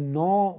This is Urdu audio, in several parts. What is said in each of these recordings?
9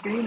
3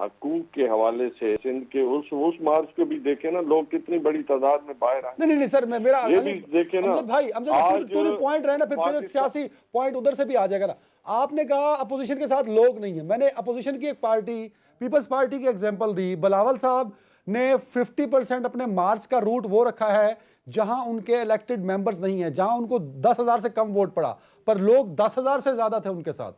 حقوق کے حوالے سے سندھ کے اس مارچ کو بھی دیکھیں نا، لوگ کتنی بڑی تعداد میں باہر آئے. نہیں سر، میرا یہ بھی دیکھیں نا بھائی پوری پوائنٹ رہے نا، پھر ایک سیاسی پوائنٹ ادھر سے بھی آ جائے گا نا. آپ نے کہا اپوزیشن کے ساتھ لوگ نہیں ہیں. میں نے اپوزیشن کی ایک پارٹی پیپلز پارٹی کی ایگزامپل دی. بلاول صاحب نے 50% اپنے مارچ کا روٹ وہ رکھا ہے جہاں ان کے الیکٹڈ ممبرز نہیں ہیں، جہاں ان کو 10,000 سے کم ووٹ پڑا، پر لوگ 10,000 سے زیادہ تھے ان کے ساتھ.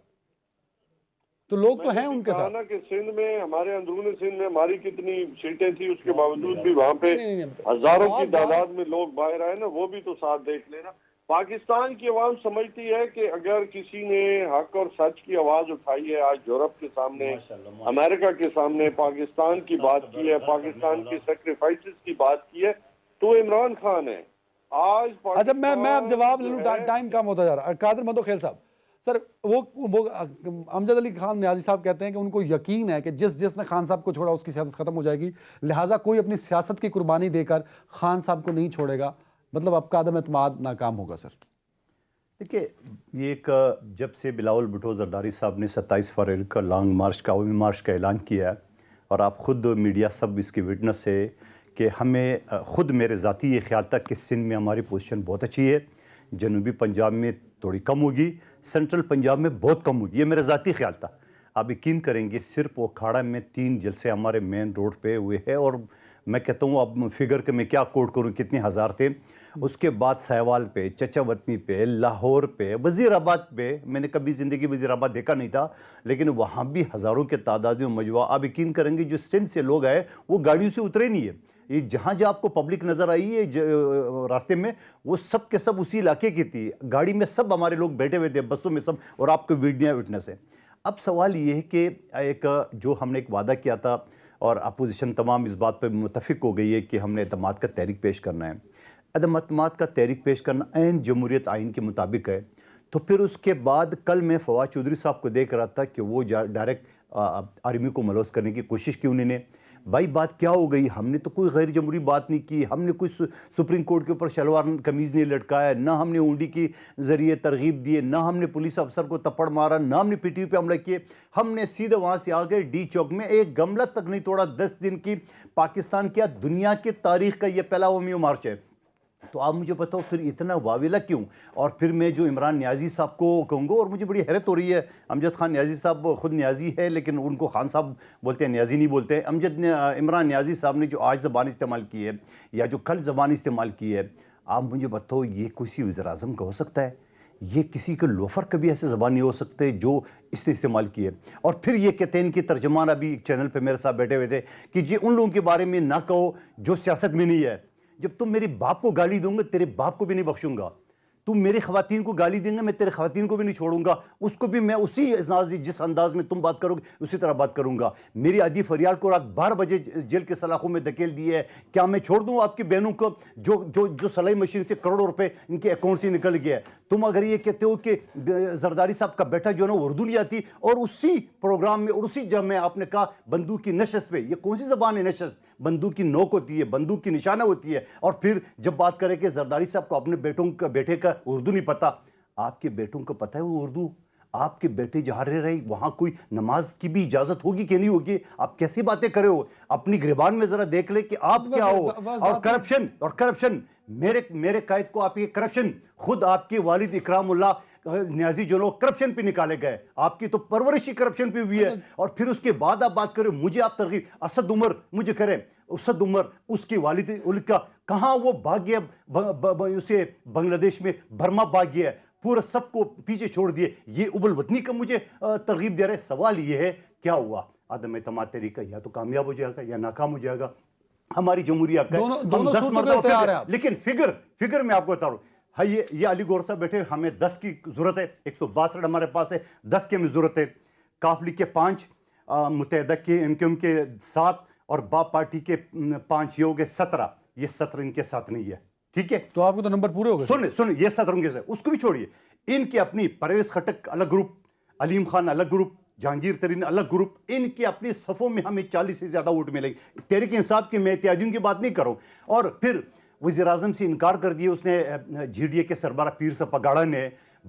تو لوگ تو ہیں ان کے ساتھ. نا کہ سندھ میں، ہمارے اندرون سندھ میں ہماری کتنی سیٹیں تھی، اس کے باوجود بھی وہاں پہ ہزاروں کی تعداد میں لوگ باہر آئے نا، وہ بھی تو ساتھ دیکھ لینا. پاکستان کی عوام سمجھتی ہے کہ اگر کسی نے حق اور سچ کی آواز اٹھائی ہے، آج یورپ کے سامنے، امریکہ کے سامنے پاکستان کی بات کی ہے، پاکستان کی سیکریفائسز کی بات کی ہے، تو عمران خان ہے. آج اچھا میں اب جواب لے لوں، ٹائم کم ہوتا جا رہا ہے. قادر مدوخیل صاحب، سر وہ امجد علی خان نیازی صاحب کہتے ہیں کہ ان کو یقین ہے کہ جس نے خان صاحب کو چھوڑا اس کی سیاست ختم ہو جائے گی، لہٰذا کوئی اپنی سیاست کی قربانی دے کر خان صاحب کو نہیں چھوڑے گا. مطلب اب کا عدم اعتماد ناکام ہوگا. سر دیکھیے، یہ ایک جب سے بلاول بھٹو زرداری صاحب نے 27 فروری کا لانگ مارچ کا، عوامی مارچ کا اعلان کیا ہے، اور آپ خود میڈیا سب اس کی وٹنس ہے کہ ہمیں خود میرے ذاتی یہ خیال تھا کہ سندھ میں ہماری پوزیشن بہت اچھی ہے، جنوبی پنجاب میں تھوڑی کم ہوگی، سینٹرل پنجاب میں بہت کم ہوگی. یہ میرا ذاتی خیال تھا. آپ یقین کریں گے صرف اکھاڑا میں 3 جلسے ہمارے مین روڈ پہ ہوئے ہیں، اور میں کہتا ہوں اب فگر کہ میں کیا کوٹ کروں کتنے ہزار تھے. اس کے بعد سہوال پہ، چچا وطنی پہ، لاہور پہ، وزیر آباد پہ. میں نے کبھی زندگی وزیر آباد دیکھا نہیں تھا، لیکن وہاں بھی ہزاروں کے تعداد میں مجموعہ. آپ یقین کریں گے جو سندھ سے لوگ آئے وہ گاڑیوں سے اترے نہیں ہے. یہ جہاں آپ کو پبلک نظر آئی ہے راستے میں، وہ سب کے سب اسی علاقے کی تھی. گاڑی میں سب ہمارے لوگ بیٹھے ہوئے تھے، بسوں میں سب، اور آپ کو ویڈیو وٹنس ہے. اب سوال یہ ہے کہ ایک جو ہم نے ایک وعدہ کیا تھا، اور اپوزیشن تمام اس بات پہ متفق ہو گئی ہے کہ ہم نے اعتماد کا تحریک پیش کرنا ہے. عدم اعتماد کا تحریک پیش کرنا عین جمہوریت آئین کے مطابق ہے. تو پھر اس کے بعد کل میں فواد چودھری صاحب کو دیکھ رہا تھا کہ وہ ڈائریکٹ آرمی کو ملوث کرنے کی کوشش کی انہوں نے. بھائی بات کیا ہو گئی؟ ہم نے تو کوئی غیر جمہوری بات نہیں کی، ہم نے کوئی سپریم کورٹ کے اوپر شلوار قمیض نہیں لٹکایا، نہ ہم نے اونڈی کی ذریعے ترغیب دیے، نہ ہم نے پولیس افسر کو تپڑ مارا، نہ ہم نے پی ٹی وی پہ حملہ کیے. ہم نے سیدھے وہاں سے آگے ڈی چوک میں ایک گملہ تک نہیں توڑا. 10 دن کی پاکستان کیا دنیا کی تاریخ کا یہ پہلا عوامی مارچ ہے. تو آپ مجھے بتاؤ پھر اتنا واویلہ کیوں؟ اور پھر میں جو عمران نیازی صاحب کو کہوں گا، اور مجھے بڑی حیرت ہو رہی ہے، امجد خان نیازی صاحب خود نیازی ہے لیکن ان کو خان صاحب بولتے ہیں، نیازی نہیں بولتے ہیں. عمران نیازی صاحب نے جو آج زبان استعمال کی ہے یا جو کل زبان استعمال کی ہے، آپ مجھے بتاؤ یہ کسی وزیر اعظم کا ہو سکتا ہے؟ یہ کسی کے لوفر کا بھی ایسے زبان نہیں ہو سکتے جو اس نے استعمال کی ہے. اور پھر یہ کہتے ہیں ان کی ترجمان ابھی ایک چینل پہ میرے ساتھ بیٹھے ہوئے تھے کہ جی ان لوگوں کے بارے میں نہ کہو جو سیاست میں نہیں ہے. جب تم میرے باپ کو گالی دوں گے، تیرے باپ کو بھی نہیں بخشوں گا. تم میری خواتین کو گالی دیں گے، میں تیرے خواتین کو بھی نہیں چھوڑوں گا. اس کو بھی میں اسی جس انداز میں تم بات کرو گے اسی طرح بات کروں گا. میری عادی فریال کو رات 12 بجے جیل کے سلاخوں میں دھکیل دی ہے. کیا میں چھوڑ دوں آپ کی بہنوں کو جو سلائی مشین سے کروڑوں روپے ان کے اکاؤنٹ سے نکل گیا ہے؟ تم اگر یہ کہتے ہو کہ زرداری صاحب کا بیٹا جو ہے نا اردو نہیں آتی، اور اسی پروگرام میں اور اسی جب میں آپ نے کہا بندوق کی نشست پہ، یہ کون سی زبان ہے نشست؟ بندوق کی نوک ہوتی ہے، بندوق کی نشانہ ہوتی ہے. اور پھر جب بات کرے کہ زرداری صاحب کو اپنے بیٹے کا اردو نہیں پتا. آپ کے بیٹوں کو پتہ ہے وہ اردو؟ آپ کے بیٹے جہاں رہ رہے وہاں کوئی نماز کی بھی اجازت ہوگی کہ نہیں ہوگی؟ آپ کیسی باتیں کرے ہو؟ اپنی گریبان میں ذرا دیکھ لے کہ آپ کیا ہو. اور کرپشن میرے قائد کو آپ یہ کرپشن، خود آپ کے والد اکرام اللہ نیازی جو لوگ کرپشن پہ نکالے گئے، آپ کی تو پرورش ہی کرپشن پہ ہوئی ہے. اور پھر اس کے بعد آپ بات کریں، مجھے آپ ترغیب اسد عمر مجھے کریں. اسد عمر اس کے والد کا کہاں وہ بھاگ گیا اسے بنگلہ دیش میں، برما بھاگ گیا، پورا سب کو پیچھے چھوڑ دیے. یہ ابل وطنی کا مجھے ترغیب دے رہے. سوال یہ ہے کیا ہوا؟ عدم اعتماد طریقہ یا تو کامیاب ہو جائے گا یا ناکام ہو جائے گا. ہماری جمہوریہ کا ہم 10 مرتبہ، لیکن فگر میں آپ کو بتا رہا ہوں، یہ علی گور صاحب بیٹھے، ہمیں 10 کی ضرورت ہے، 162 ہمارے پاس ہے، 10 کی ہمیں ضرورت ہے. کاف لیگ کے 5، متحدہ کے ان کے 7 اور باپ پارٹی کے 5، یہ ہو گئے 17. یہ 17 ان کے ساتھ نہیں ہے. ٹھیک ہے، تو آپ کو تو نمبر پورے ہو گئے. سن یہ 17 ان کے ساتھ، اس کو بھی چھوڑیے. ان کی اپنی پرویز خٹک الگ گروپ، علیم خان الگ گروپ، جہانگیر ترین الگ گروپ. ان کی اپنی صفوں میں ہمیں 40 سے زیادہ ووٹ ملیں گے. تحریک انصاف کی میں اتحادیوں کی بات نہیں کروں. اور پھر وزیر اعظم سے انکار کر دیا اس نے، جی ڈی اے کے سربراہ پیر صاحب پگاڑا نے.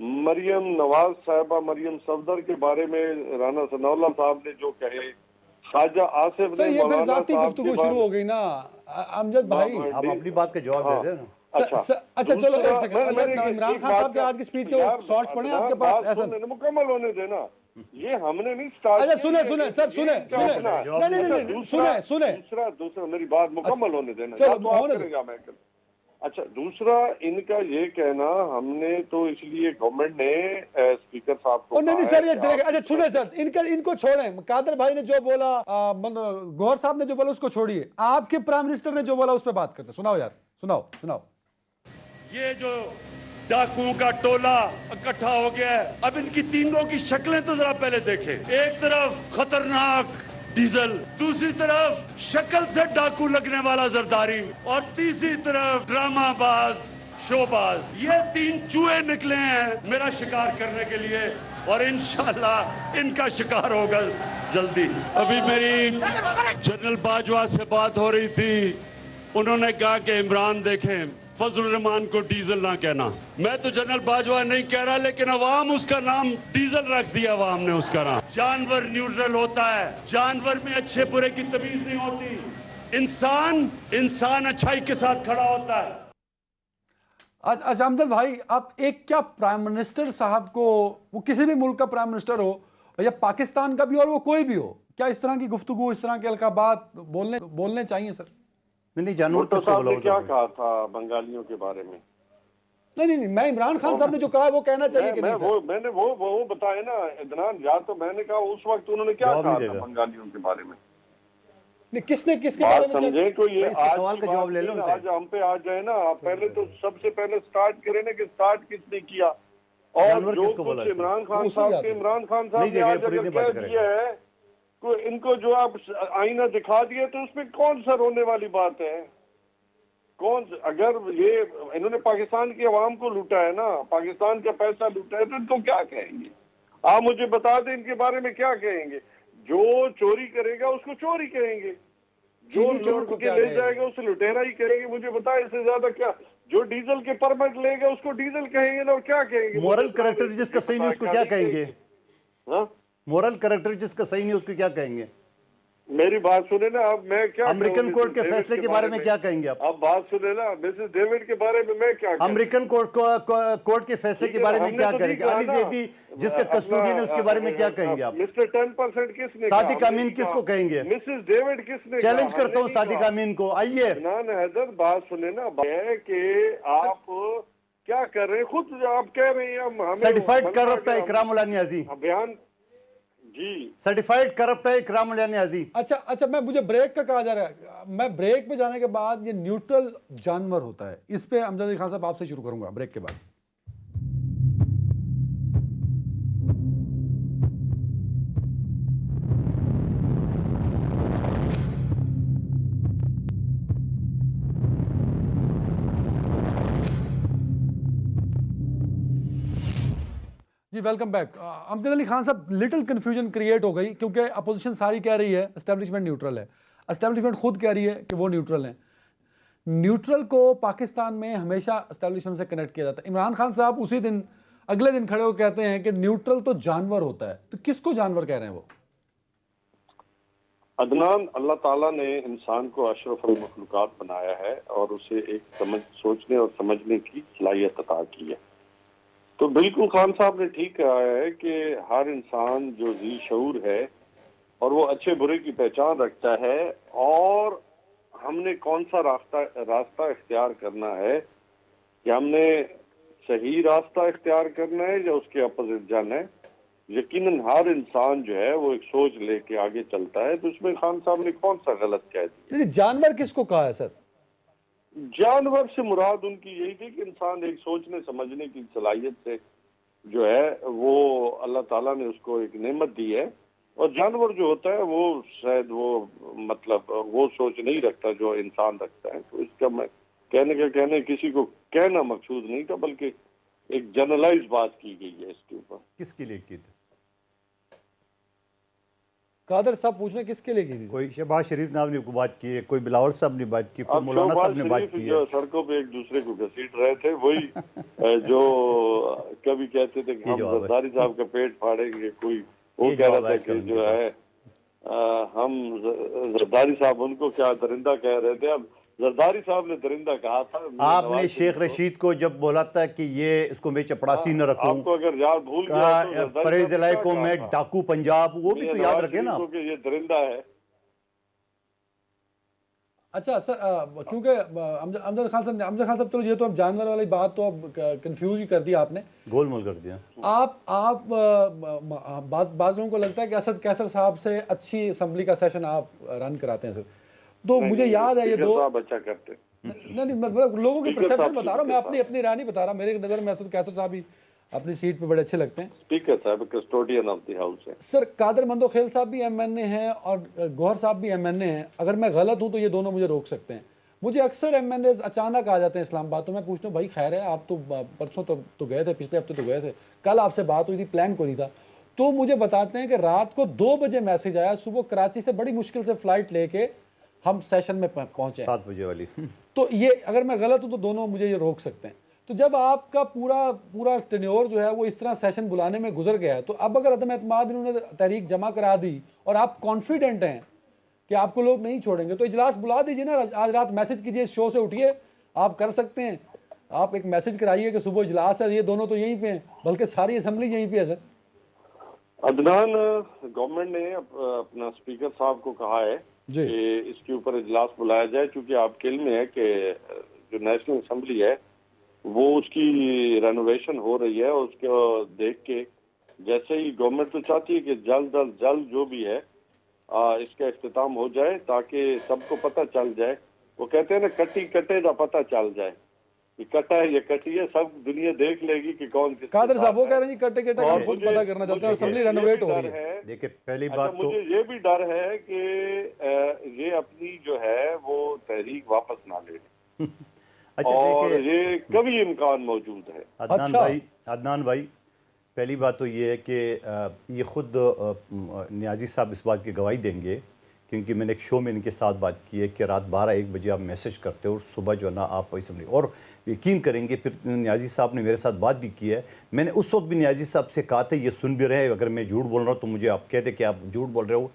مریم نواز صاحبہ مریم صفدر کے بارے میں رانا ثناء اللہ صاحب نے جو کہے، خواجہ آصف سر نے یہ پھر مولانا ذاتی صاحب گفتگو کے شروع بارے ہو گئی نا امجد بھائی. آپ اپنی بات کا جواب دے دیں نا. اچھا چلو ایک سیکنڈ، عمران خان صاحب کے آج کی اسپیچ کے شارٹس پڑھیں آپ کے پاس. احسن مکمل ہونے دینا، یہ ہم نے نہیں سٹارٹ. اچھا سنیں سر سنیں دوسرا میری بات مکمل ہونے دینا. چلو ہونے کرے گا میں. اچھا دوسرا ان کا یہ کہنا، ہم نے تو اس لیے گورنمنٹ نے اسپیکر صاحب کو نہیں سر یہ اچھا سنیں سر ان کو چھوڑیں. قادر بھائی نے جو بولا، گوہر صاحب نے جو بولا اس کو چھوڑیے. آپ کے پرائم منسٹر نے جو بولا اس پہ بات کرتے. سناؤ یار، سناؤ. یہ جو ڈاکوؤں کا ٹولہ اکٹھا ہو گیا ہے، اب ان کی تینوں کی شکلیں تو ذرا پہلے دیکھیں. ایک طرف خطرناک ڈیزل، دوسری طرف شکل سے ڈاکو لگنے والا زرداری، اور تیسری طرف ڈرامہ باز شو باز. یہ 3 چوہے نکلے ہیں میرا شکار کرنے کے لیے، اور انشاءاللہ ان کا شکار ہوگا جلدی. ابھی میری جنرل باجوہ سے بات ہو رہی تھی، انہوں نے کہا کہ عمران دیکھیں فضل الرحمان کو ڈیزل نہ کہنا. میں تو جنرل باجوہ نہیں کہہ رہا، لیکن عوام اس کا نام ڈیزل رکھ دیا. عوام نے اس کا نام. جانور نیوٹرل ہوتا ہے، جانور میں اچھے برے کی تمیز نہیں ہوتی. انسان اچھائی کے ساتھ کھڑا ہوتا ہے. اچھا امجد بھائی، آپ ایک کیا پرائم منسٹر صاحب کو، وہ کسی بھی ملک کا پرائم منسٹر ہو یا پاکستان کا بھی اور وہ کوئی بھی ہو، کیا اس طرح کی گفتگو، اس طرح کے القابات بولنے چاہیے سر؟ نہیں جانور بھٹو کس کو صاحب بولا نے کیا کہا تھا بنگالیوں کے بارے میں؟ نہیں میں عمران خان صاحب نے جو کہا وہ کہنا چاہیے کہ نہیں سر؟ میں نے وہ بتایا نا عدنان، یا تو میں نے کہا اس وقت انہوں نے کیا کہا تھا بنگالیوں کے بارے میں. کس کے بارے میں سمجھے کو یہ سوال کا جواب لے لو. آج ہم پہ آ جائے نا، پہلے تو سب سے پہلے سٹارٹ کریں نا کہ سٹارٹ کس نے کیا، اور جو کچھ عمران خان صاحب نے آج اگر کہہ دیا ہے، ان کو جو آپ آئینہ دکھا دیا تو اس میں کون سا رونے والی بات ہے؟ اگر یہ انہوں نے پاکستان کی عوام کو لوٹا ہے نا، پاکستان کا پیسہ لوٹا ہے، تو ان کو کیا کہیں گے؟ آپ مجھے بتا دیں ان کے بارے میں کیا کہیں گے. جو چوری کرے گا اس کو چوری کہیں گے، جو لوٹ کے لے جائے گا اسے لٹیرا ہی کہیں گے. مجھے بتائیں اس سے زیادہ کیا؟ جو ڈیزل کے پرمٹ لے گا اس کو ڈیزل کہیں گے نا، اور کیا کہیں گے؟ مورل کریکٹر جس کا صحیح نہیں اس کو کیا کہیں گے؟ مورل کریکٹر جس کا صحیح نہیں اس کو کیا کہیں گے؟ میری بات سنیں نا. اب میں کیا امریکن کورٹ کے فیصلے کے بارے میں کیا کہیں گے آپ؟ اب بات سنیں نا، مسز ڈیوڈ کے بارے میں میں کیا کہوں؟ امریکن کورٹ کے فیصلے کے بارے میں کیا کہیں گے؟ علی زیدی جس کا کسٹوڈین ہے اس کے بارے میں کیا کہیں گے آپ؟ مسٹر 10% کس نے؟ صادق امین کس کو کہیں گے؟ مسز ڈیوڈ کس نے؟ چیلنج کرتا ہوں صادق امین کو. آئیے عدنان حیدر، بات سنیں نا. ہے کہ آپ کیا کر رہے ہیں؟ خود آپ کہہ رہے ہیں سرٹیفائیڈ کرپٹ ہے اکرام اللہ نیازی. بیان جی سرٹیفائیڈ کرپٹ ہے اکرام اللہ نیازی. اچھا مجھے بریک کا کہا جا رہا ہے. میں بریک پہ جانے کے بعد یہ نیوٹرل جانور ہوتا ہے، اس پہ امجد علی خان صاحب آپ سے شروع کروں گا بریک کے بعد. جی ویلکم بیک. امجد علی خان صاحب، لٹل کنفیوژن کریٹ ہو گئی کیونکہ اپوزیشن ساری کہہ رہی ہے اسٹیبلشمنٹ نیوٹرل ہے، اسٹیبلشمنٹ خود کہہ رہی ہے کہ وہ نیوٹرل ہیں. نیوٹرل کو پاکستان میں ہمیشہ اسٹیبلشمنٹ سے کنیکٹ کیا جاتا ہے. عمران خان صاحب اسی دن اگلے دن کھڑے ہو کہتے ہیں کہ نیوٹرل تو جانور ہوتا ہے. تو کس کو جانور کہہ رہے ہیں وہ؟ عدنان، اللہ تعالیٰ نے انسان کو اشرف المخلوقات بنایا ہے اور اسے ایک سوچنے اور سمجھنے کی صلاحیت عطا کی ہے. تو بالکل خان صاحب نے ٹھیک کہا ہے کہ ہر انسان جو ذی شعور ہے اور وہ اچھے برے کی پہچان رکھتا ہے، اور ہم نے کون سا راستہ اختیار کرنا ہے، کہ ہم نے صحیح راستہ اختیار کرنا ہے یا اس کے اپوزٹ جانا ہے. یقیناً ہر انسان جو ہے وہ ایک سوچ لے کے آگے چلتا ہے. تو اس میں خان صاحب نے کون سا غلط کہہ دیا؟ جانور کس کو کہا ہے سر؟ جانور سے مراد ان کی یہی تھی کہ انسان ایک سوچنے سمجھنے کی صلاحیت سے جو ہے وہ اللہ تعالیٰ نے اس کو ایک نعمت دی ہے. اور جانور جو ہوتا ہے وہ شاید وہ سوچ نہیں رکھتا جو انسان رکھتا ہے. تو اس کا میں کہنے کسی کو کہنا مقصود نہیں تھا، بلکہ ایک جنرلائز بات کی گئی ہے اس کے اوپر. کس کے لیے کی تھی؟ قادر صاحب پوچھ رہے ہیں کس کے لیے کی تھی؟ کوئی شہباز شریف صاحب نے بات کی ہے, کوئی بلاول صاحب نے بات کی, کوئی مولانا صاحب نے بات کی ہے. جو سڑکوں پہ ایک دوسرے کو گھسیٹ رہے تھے وہی جو کبھی کہتے تھے کہ ہم زرداری صاحب کا پیٹ پھاڑیں گے, کوئی وہ کہہ رہا تھا کہ جو ہے ہم زرداری صاحب ان کو کیا درندہ کہہ رہے تھے. اب زرداری صاحب نے درندہ کہا تھا. آپ نے شیخ رشید کو جب بولا تھا کہ یہ اس کو میں چپڑاسی نہ رکھوں, آپ کو اگر یاد بھول گیا تو پریز علیکم میں ڈاکو پنجاب, وہ بھی تو یاد رکھے نا کہ یہ درندہ ہے. اچھا سر, کیونکہ امجد خان صاحب چلو یہ تو اب جانور والی بات تو اب کنفیوز ہی کر دیا آپ نے, گول مول کر دیا. آپ بعض لوگوں کو لگتا ہے کہ اسد کیسر صاحب سے اچھی اسمبلی کا سیشن آپ رن کراتے ہیں سر, تو مجھے یاد ہے یہ دو اچھا کرتے نہیں مطلب لوگوں کی پرسیپشن بتا رہا ہوں, میں اپنی رائے نہیں بتا رہا. میرے نظر میں اسد کیسر صاحب ہی اپنی سیٹ پہ بڑے اچھے لگتے ہیں. اسپیکر صاحب کسٹوڈین آف دی ہاؤس ہے سر. قادر مندوخیل صاحب بھی ایم این اے ہیں اور گوہر صاحب بھی ایم این اے ہیں. اگر میں غلط ہوں تو یہ دونوں مجھے روک سکتے ہیں. مجھے اکثر ایم این ایز اچانک آ جاتے ہیں اسلام آباد, تو میں پوچھتا ہوں بھائی خیر ہے, آپ تو پرسوں تو گئے تھے, پچھلے ہفتے تو گئے تھے, کل آپ سے بات ہوئی تھی, پلان کوئی نہیں تھا. تو مجھے بتاتے ہیں کہ رات کو 2 بجے میسج آیا, صبح کراچی سے بڑی مشکل سے فلائٹ لے کے ہم سیشن میں پہنچے 7 بجے والی. تو یہ اگر میں غلط ہوں تو دونوں مجھے یہ روک سکتے ہیں. تو جب آپ کا پورا ٹینیور جو ہے وہ اس طرح سیشن بلانے میں گزر گیا ہے, تو اب اگر عدم اعتماد انہوں نے تحریک جمع کرا دی اور آپ کانفیڈنٹ ہیں کہ آپ کو لوگ نہیں چھوڑیں گے, تو اجلاس بلا دیجیے نا. آج رات میسج کیجیے, اس شو سے اٹھیے, آپ کر سکتے ہیں. آپ ایک میسج کرائیے کہ صبح اجلاس ہے, یہ دونوں تو یہیں پہ ہیں, بلکہ ساری اسمبلی یہیں پہ ہے. سر عدنان, گورنمنٹ نے اپنا اسپیکر صاحب کو کہا ہے کہ اس کے اوپر اجلاس بلایا جائے, کیونکہ آپ کے علم میں ہے کہ جو نیشنل اسمبلی ہے وہ اس کی رینوویشن ہو رہی ہے, اور اس کو دیکھ کے جیسے ہی گورنمنٹ تو چاہتی ہے کہ جلد از جلد جو بھی ہے اس کا اختتام ہو جائے تاکہ سب کو پتہ چل جائے. وہ کہتے ہیں نا کٹی کٹے دا پتہ چل جائے, یہ کٹا ہے یہ کٹی ہے, سب دنیا دیکھ لے گی کہ کون کس. قادر صاحب وہ کہہ رہے ہیں کٹے کٹے کا خود پتہ کرنا چاہتے ہیں, اسمبلی رینوویٹ ہو رہی ہے. دیکھیں پہلی بات تو مجھے یہ بھی ڈر ہے کہ یہ اپنی جو ہے وہ تحریک واپس نہ لے, اور یہ کبھی امکان موجود ہے. عدنان بھائی پہلی بات تو یہ ہے کہ یہ خود نیازی صاحب اس بات کی گواہی دیں گے, کیونکہ میں نے ایک شو میں ان کے ساتھ بات کی ہے کہ رات 12-1 بجے آپ میسج کرتے ہو اور صبح جو ہے نا آپ اسمبلی, اور یقین کریں گے پھر نیازی صاحب نے میرے ساتھ بات بھی کی ہے. میں نے اس وقت بھی نیازی صاحب سے کہا تھا, یہ سن بھی رہے, اگر میں جھوٹ بول رہا ہوں تو مجھے آپ کہتے کہ آپ جھوٹ بول رہے ہو.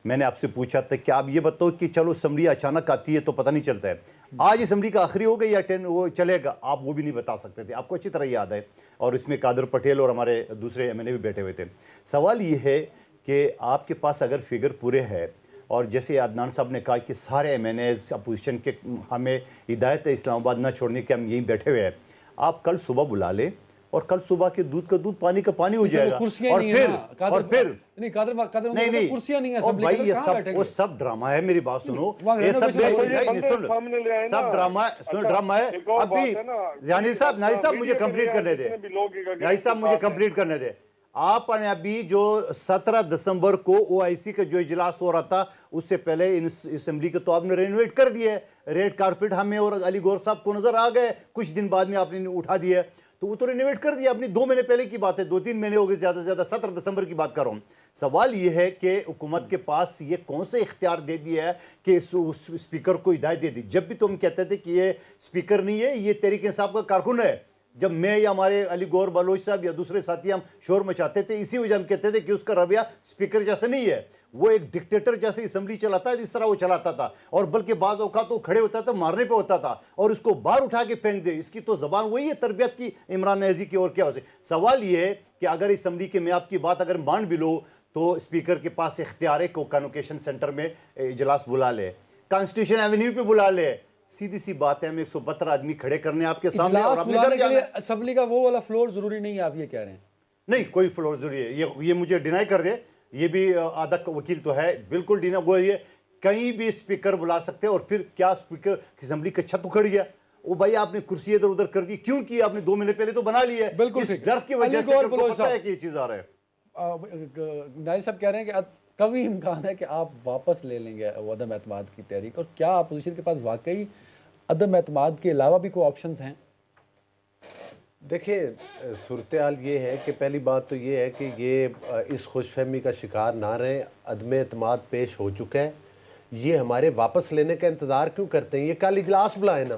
میں نے آپ سے پوچھا تھا کہ آپ یہ بتاؤ کہ چلو اسمبلی اچانک آتی ہے تو پتہ نہیں چلتا ہے, آج اسمبلی کا آخری ہو گئی یا 10 وہ چلے گا, آپ وہ بھی نہیں بتا سکتے تھے. آپ کو اچھی طرح یاد ہے, اور اس میں قادر پٹیل اور ہمارے دوسرے ایم این اے بھی بیٹھے ہوئے تھے. سوال یہ ہے کہ آپ کے پاس اگر فگر پورے ہے, اور جیسے عدنان صاحب نے کہا کہ سارے ایم این ایز اپوزیشن کے ہمیں ہدایت ہے اسلام آباد نہ چھوڑنے کے, ہم یہیں بیٹھے ہوئے ہیں, آپ کل صبح بلا لیں اور کل صبح کے دودھ کا دودھ پانی کا پانی ہو جائے گا. اور پھر وہ سب ڈرامہ ہے, میری بات سنو, یہ سب ڈرامہ ہے. ابھی یعنی صاحب مجھے کمپلیٹ کرنے دے. آپ نے ابھی جو 17 دسمبر کو او آئی سی کا جو اجلاس ہو رہا تھا, اس سے پہلے اسمبلی کو تو آپ نے رینوویٹ کر دیا ہے. ریڈ کارپٹ ہمیں اور علی گور صاحب کو نظر آ گئے, کچھ دن بعد میں آپ نے اٹھا دیا, تو وہ تو رینوویٹ کر دیا. اپنی 2 مہینے پہلے کی بات ہے, 2-3 مہینے ہو گئے زیادہ سے زیادہ, 17 دسمبر کی بات کر رہا ہوں. سوال یہ ہے کہ حکومت کے پاس یہ کون سے اختیار دے دیا ہے کہ اسپیکر کو ہدایت دے دی. جب بھی تم کہتے تھے کہ یہ اسپیکر نہیں ہے, یہ تحریک انصاف کا کارکن ہے. جب میں یا ہمارے علی گور بلوچ صاحب یا دوسرے ساتھی ہم شور مچاتے تھے, اسی وجہ ہم کہتے تھے کہ اس کا رویہ اسپیکر جیسا نہیں ہے, وہ ایک ڈکٹیٹر جیسے اسمبلی چلاتا ہے جس طرح وہ چلاتا تھا, اور بلکہ بعض اوقات وہ کھڑے ہوتا تھا مارنے پہ ہوتا تھا, اور اس کو باہر اٹھا کے پھینک دے. اس کی تو زبان وہی ہے تربیت کی عمران نیازی کی, اور کیا ہو سکے. سوال یہ ہے کہ اگر اسمبلی کے میں آپ کی بات اگر مان بھی لو تو اسپیکر کے پاس اختیار ہے کہ وہ کنوکیشن سینٹر میں اجلاس بلا لے, کانسٹیٹیوشن ایونیو پہ بلا لے. سیدھی سی بات ہے, ہمیں 172 آدمی کھڑے کرنے آپ کے سامنے, اور آپ نے گھر جانا ہے. اسمبلی کا وہ والا فلور ضروری نہیں ہے, آپ یہ کہہ رہے ہیں؟ نہیں, کوئی فلور ضروری ہے, یہ مجھے ڈینائی کر دے, یہ بھی آدھا وکیل تو ہے, بالکل ڈینائی. وہ یہ کہیں بھی اسپیکر بلا سکتے, اور پھر کیا اسپیکر اسمبلی کا چھت اکھڑ گیا؟ وہ بھائی آپ نے کرسی ادھر ادھر کر دی, کیوں کی؟ آپ نے 2 مہینے پہلے تو بنا لی ہے. بالکل اس ڈر کی وجہ سے پتہ ہے کہ یہ چیز آ رہا ہے. نائب صاحب کہہ رہے ہیں کہ کبھی امکان ہے کہ آپ واپس لے لیں گے عدم اعتماد کی تحریک, اور کیا اپوزیشن کے پاس واقعی عدم اعتماد کے علاوہ بھی کوئی آپشنز ہیں؟ دیکھیں صورتحال یہ ہے کہ پہلی بات تو یہ ہے کہ یہ اس خوش فہمی کا شکار نہ رہیں، عدم اعتماد پیش ہو چکا ہے، یہ ہمارے واپس لینے کا انتظار کیوں کرتے ہیں؟ یہ کل اجلاس بلائیں نا،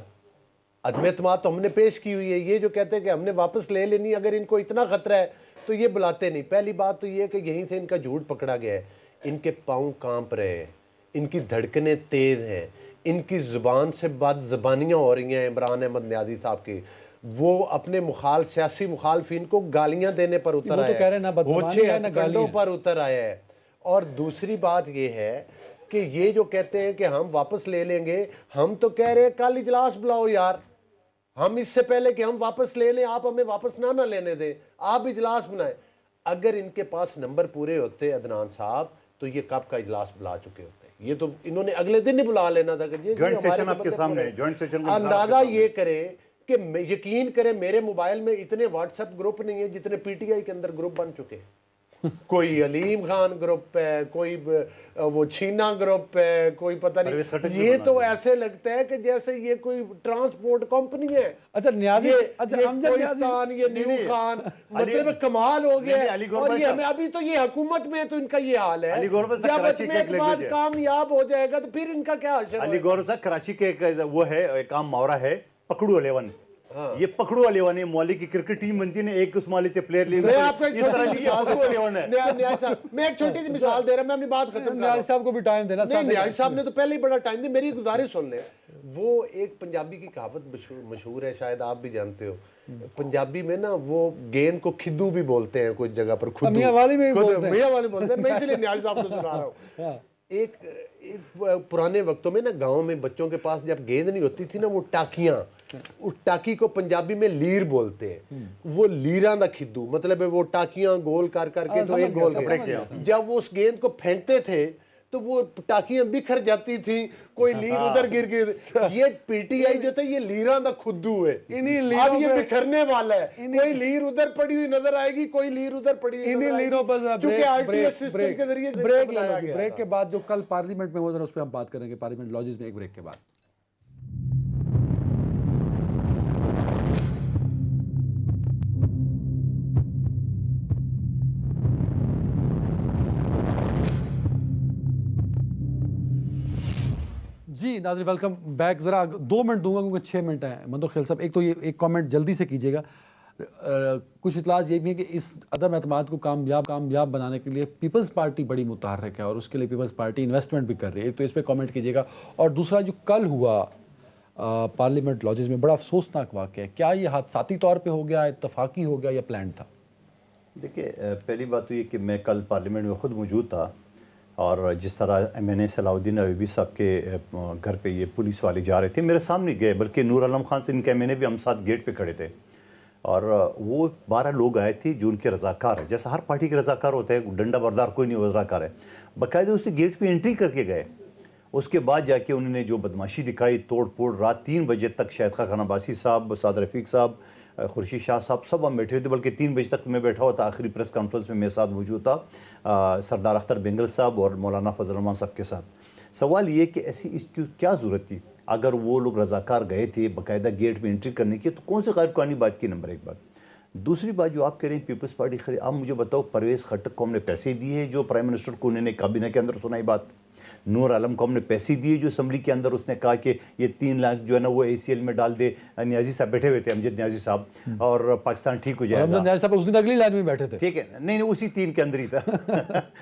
عدم اعتماد تو ہم نے پیش کی ہوئی ہے، یہ جو کہتے ہیں کہ ہم نے واپس لے لینی، اگر ان کو اتنا خطرہ ہے تو یہ بلاتے نہیں۔ پہلی بات تو یہ ہے کہ یہیں سے ان کا جھوٹ پکڑا گیا ہے، ان کے پاؤں کانپ رہے ہیں، ان کی دھڑکنیں تیز ہیں، ان کی زبان سے بد زبانیاں ہو رہی ہیں عمران احمد نیازی صاحب کی، وہ اپنے سیاسی مخالفین کو گالیاں دینے پر اتر آیا ہے، ہوچے ہتھکنڈوں پر اتر آیا ہے۔ اور دوسری بات یہ ہے کہ یہ جو کہتے ہیں کہ ہم واپس لے لیں گے، ہم تو کہہ رہے ہیں کل اجلاس بلاؤ یار، ہم اس سے پہلے کہ ہم واپس لے لیں آپ ہمیں واپس نہ لینے دیں، آپ اجلاس بنائیں۔ اگر ان کے پاس نمبر پورے ہوتے عدنان صاحب تو یہ کب کا اجلاس بلا چکے ہوتے، یہ تو انہوں نے اگلے دن ہی بلا لینا تھا کہ جوائنٹ سیشن آپ کے سامنے، جوائنٹ سیشن اندازہ یہ کریں کہ یقین کریں میرے موبائل میں اتنے واٹس ایپ گروپ نہیں ہیں جتنے پی ٹی آئی کے اندر گروپ بن چکے ہیں، کوئی علیم خان گروپ ہے، کوئی وہ چھینا گروپ ہے، کوئی پتہ نہیں، یہ تو ایسے لگتا ہے کہ جیسے یہ کوئی ٹرانسپورٹ کمپنی ہے۔ اچھا نیازی، یہ کوئستان، یہ نیو خان، مطلب کمال ہو گیا ہے۔ اور یہ ہمیں ابھی تو یہ حکومت میں تو ان کا یہ حال ہے، جب اعتماد کامیاب ہو جائے گا تو پھر ان کا کیا حشر علی گور صاحب کراچی کے وہ ہے ایک عام محاورہ ہے پکڑو 11، یہ پکڑو 11 مولی کی کرکٹ ٹیم بنتی ہے، ایک اس مالی سے پلیئر لیں گے۔ میں آپ کو ایک چھوٹی سی مثال دے رہا ہوں، میں اپنی بات ختم کر رہا ہوں۔ نیازی صاحب کو بھی ٹائم دینا، نہیں نیازی صاحب نے تو پہلے ہی بڑا ٹائم دیا، میری گزارش سن لیں۔ وہ ایک پنجابی کی کہاوت مشہور ہے، شاید آپ بھی جانتے ہو، پنجابی میں نا وہ گیند کو کھدو بھی بولتے ہیں کچھ جگہ پر، میاں والی میں بولتے ہیں، میں اس لیے نیازی صاحب کو سنا رہا ہوں۔ ایک پرانے وقتوں میں نا گاؤں میں بچوں کے پاس جب گیند نہیں ہوتی تھی نا، وہ ٹاکیاں، اس ٹاکی کو پنجابی میں لیر بولتے ہیں، وہ لیراں دا کھدو، مطلب وہ ٹاکیاں گول کر کر کے تو ایک گول کیا، جب وہ اس گیند کو پھینکتے تھے تو وہ ٹاکیاں بکھر جاتی تھیں، کوئی لیر ادھر گر گئی۔ یہ پی ٹی آئی جو تھا یہ لیراں دا کھدو ہے، اب یہ بکھرنے والا ہے، کوئی لیر ادھر پڑی ہوئی نظر آئے گی، کوئی لیر ادھر پڑی ہوئی نظر آئے گی، چونکہ آر ٹی ایس سسٹم کے ذریعے بریک کے بعد جو کل پارلیمنٹ میں ہوا اس پہ ہم بات کریں گے، پارلیمنٹ لاجز میں ایک بریک کے بعد۔ جی ناظرین ویلکم بیک، ذرا 2 منٹ دوں گا کیونکہ 6 منٹ ہیں مندو خیل صاحب۔ ایک تو یہ ایک کامنٹ جلدی سے کیجیے گا، کچھ اطلاعات یہ بھی ہیں کہ اس عدم اعتماد کو کامیاب بنانے کے لیے پیپلز پارٹی بڑی متحرک ہے اور اس کے لیے پیپلز پارٹی انویسٹمنٹ بھی کر رہی ہے، تو اس پہ کامنٹ کیجیے گا۔ اور دوسرا جو کل ہوا پارلیمنٹ لاجز میں، بڑا افسوسناک واقعہ ہے، کیا یہ حادثاتی طور پہ ہو گیا، اتفاقی ہو گیا یا پلانڈ تھا؟ دیکھیے پہلی بات تو یہ کہ میں کل پارلیمنٹ میں خود موجود تھا، اور جس طرح ایم این اے صلاح الدین ایوبی صاحب کے گھر پہ یہ پولیس والے جا رہے تھے، میرے سامنے گئے، بلکہ نور عالم خان سے ان کے ایم این اے بھی ہم ساتھ گیٹ پہ کھڑے تھے، اور وہ 12 لوگ آئے تھے جو ان کے رضاکار ہیں، جیسا ہر پارٹی کے رضاکار ہوتے ہیں، ڈنڈا بردار کوئی نہیں رضاکار ہے، باقاعدہ اس نے گیٹ پہ انٹری کر کے گئے۔ اس کے بعد جا کے انہوں نے جو بدماشی دکھائی، توڑ پھوڑ، رات 3 بجے تک شاہد خان عباسی صاحب، سعد رفیق صاحب، خورشید شاہ صاحب سب ہم بیٹھے ہوئے تھے، بلکہ 3 بجے تک میں بیٹھا ہوا تھا، آخری پریس کانفرنس میں میرے ساتھ موجود تھا سردار اختر بینگل صاحب اور مولانا فضل الرحمان صاحب کے ساتھ۔ سوال یہ کہ ایسی اس کی کیا ضرورت تھی؟ اگر وہ لوگ رضاکار گئے تھے باقاعدہ گیٹ میں انٹری کرنے کی، تو کون سے غیر قانونی بات کی؟ نمبر 1 بات۔ دوسری بات جو آپ کہہ رہے ہیں پیپلز پارٹی خرید، آپ مجھے بتاؤ پرویز خٹک کو ہم نے پیسے دیے جو پرائم منسٹر کو انہوں نے کابینہ کے اندر سنائی بات؟ نور عالم کو ہم نے پیسے دیے جو اسمبلی کے اندر اس نے کہا کہ یہ 3 لاکھ جو ہے نا وہ اے سی ایل میں ڈال دے، نیازی صاحب بیٹھے ہوئے تھے، امجد نیازی صاحب، اور پاکستان ٹھیک ہو جائے گا۔ نیازی صاحب اس دن اگلی لائن میں بیٹھے تھے، ٹھیک ہے، نہیں اسی 3 کے اندر ہی تھا،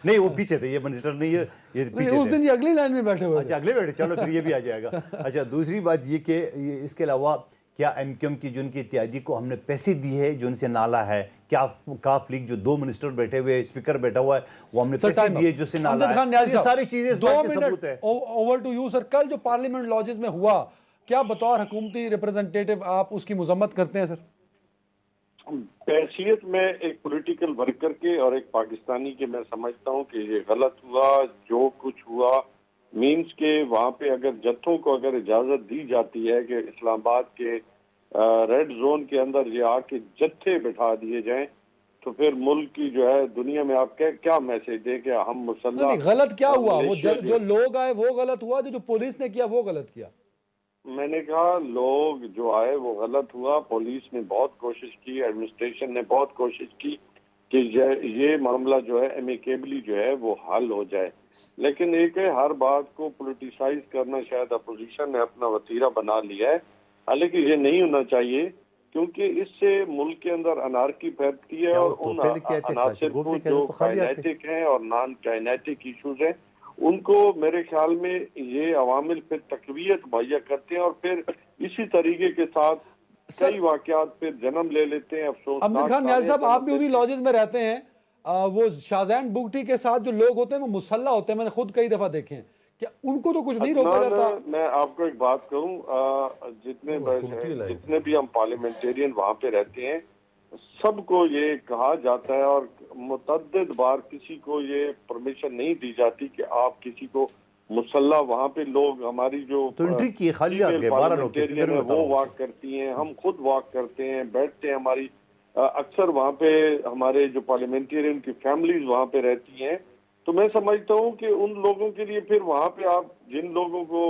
نہیں وہ پیچھے تھے، یہ منسٹر نہیں ہے، یہ پیچھے اس دن یہ اگلی لائن میں بیٹھے ہوئے۔ اچھا اگلے بیٹھے، چلو پھر یہ بھی آ جائے گا۔ اچھا دوسری بات یہ کہ اس کے علاوہ کیا ایم کیو ایم کی جو ان کی اتحادی کو ہم نے پیسے دیے ہیں جو ان سے نالا ہے؟ کیا کاف لیگ جو 2 منسٹر بیٹھے ہوئے، اسپیکر بیٹھا ہوا ہے، وہ ہم نے پیسے دیے جو سے نالا ہے؟ یہ ساری چیزیں اس بات کے ثبوت ہے۔ اوور ٹو یو سر، کل جو پارلیمنٹ لاجز میں ہوا، کیا بطور حکومتی ریپرزنٹیٹیو آپ اس کی مذمت کرتے ہیں سر؟ حیثیت میں ایک پولیٹیکل ورکر کے اور ایک پاکستانی کے میں سمجھتا ہوں کہ یہ غلط ہوا جو کچھ ہوا، مینس کہ وہاں پہ اگر جتھوں کو اگر اجازت دی جاتی ہے کہ اسلام آباد کے ریڈ زون کے اندر یہ آ کے جتھے بٹھا دیے جائیں، تو پھر ملک کی جو ہے دنیا میں آپ کیا میسج دیں کہ ہم مسلح؟ غلط کیا ہوا؟ وہ جو لوگ آئے وہ غلط ہوا، جو پولیس نے کیا وہ غلط کیا؟ میں نے کہا لوگ جو آئے وہ غلط ہوا، پولیس نے بہت کوشش کی، ایڈمنسٹریشن نے بہت کوشش کی کہ یہ معاملہ جو ہے امیکیبلی جو ہے وہ حل ہو جائے، لیکن ایک ہے ہر بات کو پولیٹیسائز کرنا شاید اپوزیشن نے اپنا وتیرہ بنا لیا ہے، حالانکہ یہ نہیں ہونا چاہیے کیونکہ اس سے ملک کے اندر انارکی پھیلتی ہے اور ان عناصر کو جو کائنیٹک ہیں اور نان کائنیٹک ایشوز ہیں ان کو میرے خیال میں یہ عوامل پھر تقویت مہیا کرتے ہیں اور پھر اسی طریقے کے ساتھ کئی واقعات پھر جنم لے لیتے ہیں۔ افسوس امجد خان نیازی صاحب، آپ بھی انہی لاجز میں رہتے ہیں، وہ شاہزین بگٹی کے ساتھ جو لوگ ہوتے ہیں وہ مسلح ہوتے ہیں، میں نے خود کئی دفعہ دیکھے ہیں، کہ ان کو تو کچھ نہیں روکا جاتا۔ میں آپ کو ایک بات کہوں، جتنے بھی ہم پارلیمنٹیرین وہاں پہ رہتے ہیں سب کو یہ کہا جاتا ہے اور متعدد بار کسی کو یہ پرمیشن نہیں دی جاتی کہ آپ کسی کو مسلح، وہاں پہ لوگ ہماری جو پارلیمنٹیرین ہے وہ واک کرتی ہیں، ہم خود واک کرتے ہیں، بیٹھتے ہیں، ہماری اکثر وہاں پہ ہمارے جو پارلیمنٹیرین کی فیملیز وہاں پہ رہتی ہیں، تو میں سمجھتا ہوں کہ ان لوگوں کے لیے پھر وہاں پہ آپ جن لوگوں کو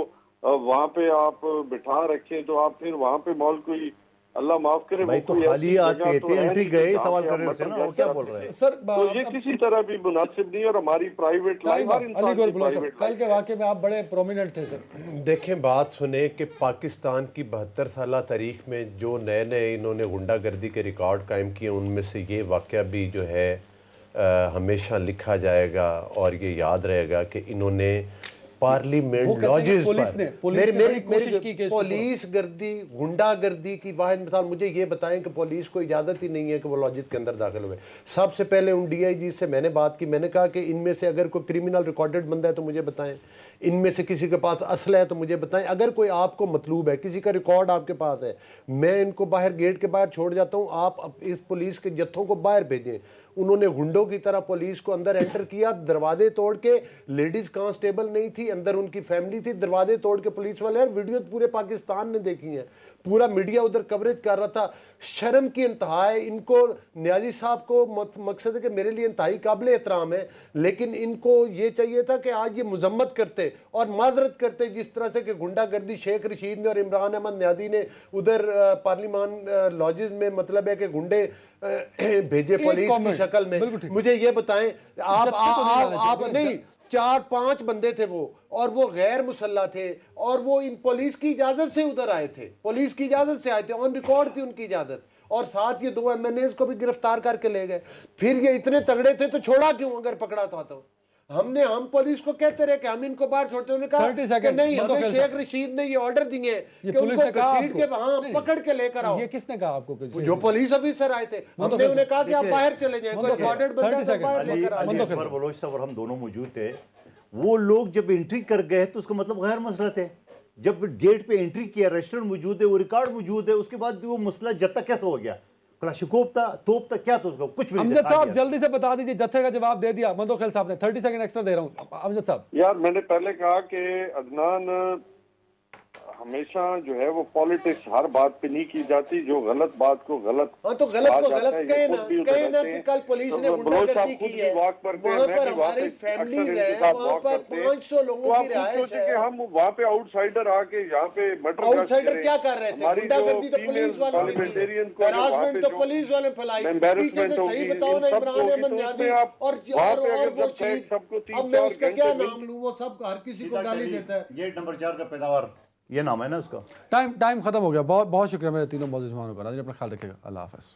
وہاں پہ آپ بٹھا رکھیں تو آپ پھر وہاں پہ مال کوئی اللہ معاف کرے بھائی تو خالی آتے تھے انٹری گئے سوال کر رہے تھے نا، کیا بول رہے ہیں سر تو یہ کسی طرح بھی مناسب نہیں، اور ہماری پرائیویٹ لائف ہر انسان کی پرائیویٹ کل کے واقعے میں آپ بڑے پرومیننٹ تھے سر۔ دیکھیں بات سنیں کہ پاکستان کی 72 سالہ تاریخ میں جو نئے نئے انہوں نے غنڈہ گردی کے ریکارڈ قائم کیے ان میں سے یہ واقعہ بھی جو ہے ہمیشہ لکھا جائے گا اور یہ یاد رہے گا کہ انہوں نے پارلیمنٹ لاجز پر پولیس گردی غنڈہ گردی کی واحد مثال مجھے یہ بتائیں کہ پولیس کو اجازت ہی نہیں ہے کہ وہ لاجز کے اندر داخل ہوئے۔ سب سے پہلے ان ڈی آئی جی سے میں نے بات کی، میں نے کہا کہ ان میں سے اگر کوئی کرمنل ریکارڈڈ بندہ ہے تو مجھے بتائیں، ان میں سے کسی کے پاس اسلحہ ہے تو مجھے بتائیں، اگر کوئی آپ کو مطلوب ہے، کسی کا ریکارڈ آپ کے پاس ہے، میں ان کو باہر گیٹ کے باہر چھوڑ جاتا ہوں، آپ اس پولیس کے جتھوں کو باہر بھیجیں۔ انہوں نے گنڈوں کی طرح پولیس کو اندر انٹر کیا، دروازے توڑ کے، لیڈیز کانسٹیبل نہیں تھی اندر، ان کی فیملی تھی، دروازے توڑ کے پولیس والے، اور ویڈیو پورے پاکستان نے دیکھی ہیں، پورا میڈیا ادھر کوریج کر رہا تھا۔ شرم کی انتہا ہے ان کو، نیازی صاحب کو مقصد ہے کہ میرے لیے انتہائی قابل احترام ہے، لیکن ان کو یہ چاہیے تھا کہ آج یہ مذمت کرتے اور معذرت کرتے، جس طرح سے کہ گنڈہ گردی شیخ رشید نے اور عمران احمد نیازی نے ادھر پارلیمان لاجز میں، مطلب ہے کہ گنڈے بھیجے پولیس کی شکل میں۔ مجھے یہ بتائیں آپ نہیں، 4-5 بندے تھے وہ، اور وہ غیر مسلح تھے، اور وہ ان پولیس کی اجازت سے ادھر آئے تھے، پولیس کی اجازت سے آئے تھے، آن ریکارڈ تھی ان کی اجازت، اور ساتھ یہ 2 ایم این ایز کو بھی گرفتار کر کے لے گئے۔ پھر یہ اتنے تگڑے تھے تو چھوڑا کیوں اگر پکڑا تھا تو؟ ہم پولیس کو کہتے رہے کہ ہم ان کو باہر چھوڑتے ہیں، انہوں نے کہا کہ نہیں، ہمیں شیخ رشید نے یہ آرڈر دیے ہیں کہ ان کو گھسیٹ کے وہاں پکڑ کے لے کر آؤ۔ یہ کس نے کہا آپ کو؟ جو پولیس افیسر آئے تھے، ہم نے انہیں کہا کہ آپ باہر چلے جائیں، کوئی ریکارڈڈ بندہ تو باہر لے کر آئے۔ اکبر بلوچ صاحب اور ہم دونوں موجود تھے، وہ لوگ جب انٹری کر گئے تو اس کا مطلب غیر مسلح تھے، جب گیٹ پہ انٹری کیا، ریسٹورنٹ موجود ہے، وہ ریکارڈ موجود ہے، اس کے بعد وہ مسلح جتہ کیسے ہو گیا؟ کلاشنکوف تھا، توپ تھا، کیا تھا اس کو؟ کچھ بھی نہیں۔ امجد صاحب جلدی سے بتا دیجئے، جتھے کا جواب دے دیا مندوخیل صاحب نے، 30 سیکنڈ ایکسٹرا دے رہا ہوں امجد صاحب۔ یار میں نے پہلے کہا کہ عدنان ہمیشہ جو ہے وہ پالیٹکس ہر بات پہ نہیں کی جاتی، جو غلط بات کو غلط تو غلط کو غلط کہے نا کہ کل پولیس نے غنڈہ گردی کی ہے، وہاں پر ہماری فیملیز ہیں، وہاں پر 500 لوگوں کی رہائش ہے۔ کہ ہم وہاں پہ آؤٹ سائیڈر آ کے یہاں پہ آؤٹ سائیڈر کیا کر رہے تھے؟ غنڈہ گردی تو پولیس والوں نے کی، ہراسمنٹ تو پولیس والوں نے پھیلائی۔ پیچھے سے صحیح بتاؤ نا، عمران احمد نیازی اور وہ شہید، اب میں اس کا کیا نام لوں؟ وہ سب ہر کسی کو گالی دیتا ہے۔ یہ نمبر 4 کا پیداوار، یہ نام ہے نا اس کا۔ ٹائم ختم ہو گیا، بہت بہت شکریہ میرے تینوں معزز مہمانوں کا۔ ناظرین اپنا خیال رکھیے گا، اللہ حافظ۔